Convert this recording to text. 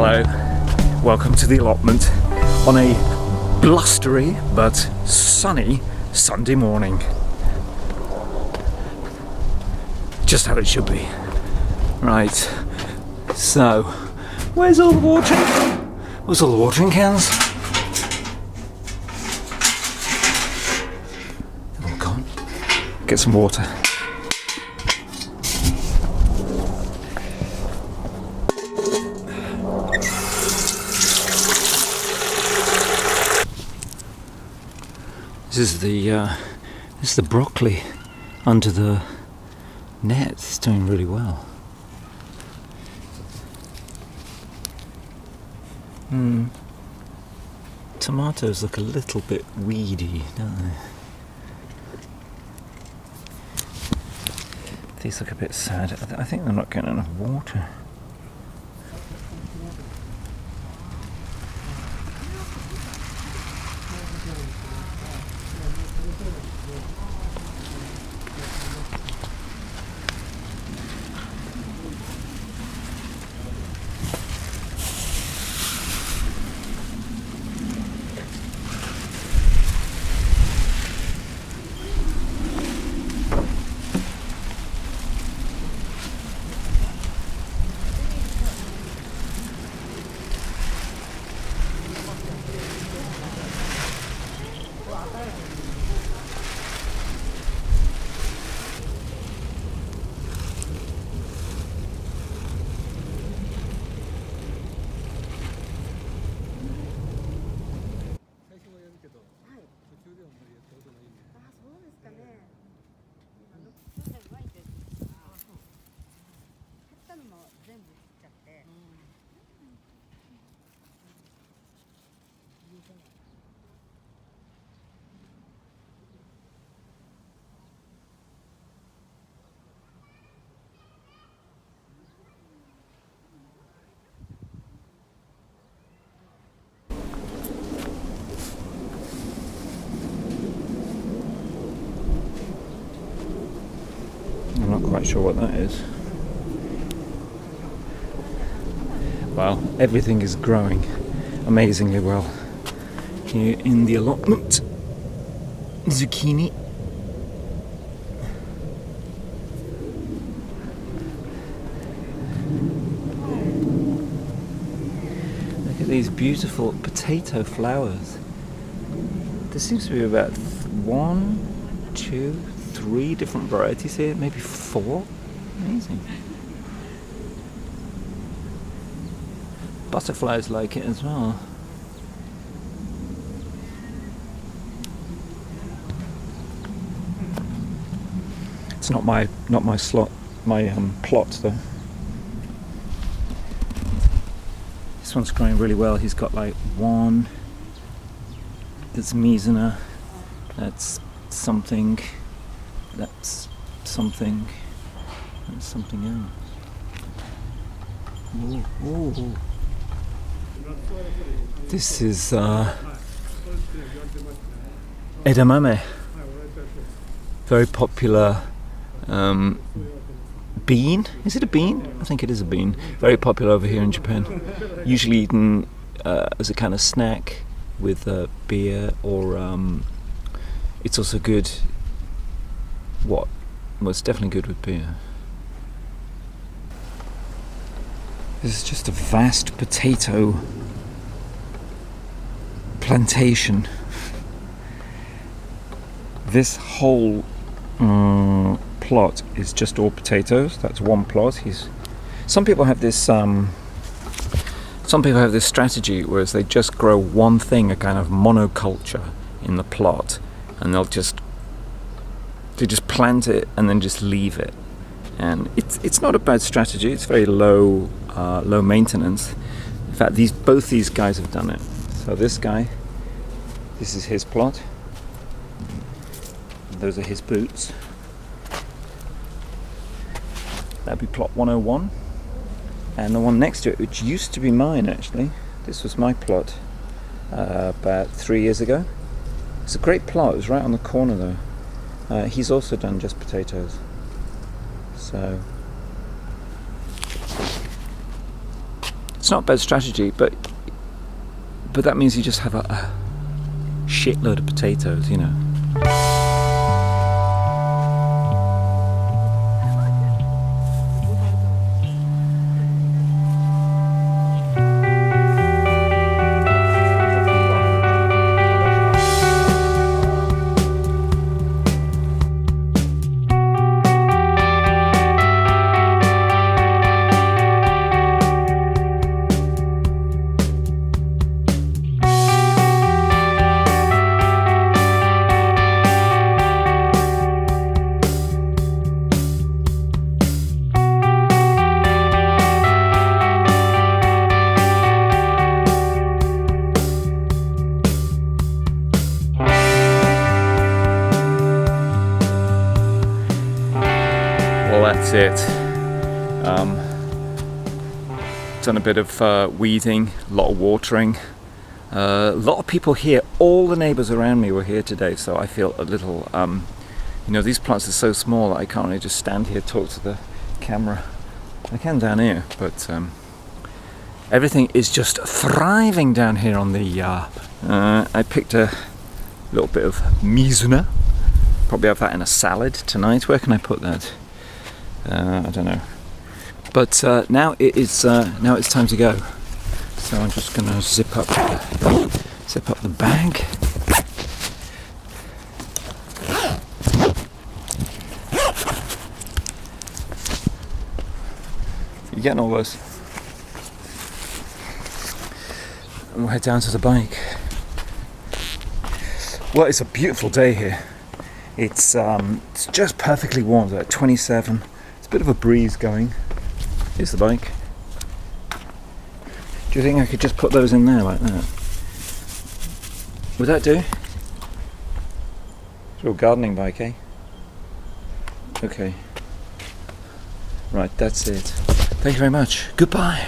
Hello, welcome to the allotment on a blustery but sunny Sunday morning. Just how it should be. Right, so where's all the watering? Where's all the watering cans? Oh, come on, get some water. This is the broccoli under the net. It's doing really well. Tomatoes look a little bit weedy, don't they? These look a bit sad. I think they're not getting enough water. I'm not quite sure what that is. Well, everything is growing amazingly well here in the allotment. Zucchini. Look at these beautiful potato flowers. There seems to be about 1, 2, 3 different varieties here, maybe 4. Amazing. Butterflies like it as well. It's not my plot though. This one's growing really well. He's got like 1 that's mizuna, that's something. That's something. That's something else. Ooh, ooh. This is edamame. Very popular bean. Is it a bean? I think it is a bean. Very popular over here in Japan. Usually eaten as a kind of snack with beer, or it's also good. Well, it's definitely good with beer. This is just a vast potato plantation. This whole plot is just all potatoes. That's one plot. Some people have this strategy, whereas they just grow one thing, a kind of monoculture in the plot, and they just plant it and then just leave it. And it's not a bad strategy. It's very low maintenance. In fact, both these guys have done it. So this guy, this is his plot. Those are his boots. That'd be plot 101. And the one next to it, which used to be mine actually. This was my plot about 3 years ago. It's a great plot. It was right on the corner though. He's also done just potatoes. So not a bad strategy, but that means you just have a shitload of potatoes, you know. Well, that's it. Done a bit of weeding, a lot of watering. A lot of people here. All the neighbours around me were here today, so I feel a little, you know, these plants are so small that I can't really just stand here, talk to the camera. I can down here, but everything is just thriving down here on the I picked a little bit of mizuna. Probably have that in a salad tonight. Where can I put that? I don't know. But now it's time to go. So I'm just going to zip up the bag. You getting all this? And we'll head down to the bike. Well, it's a beautiful day here. It's just perfectly warm. It's at 27. It's a bit of a breeze going. Here's the bike. Do you think I could just put those in there like that? Would that do? It's a little gardening bike, eh? Okay. Right, that's it. Thank you very much. Goodbye.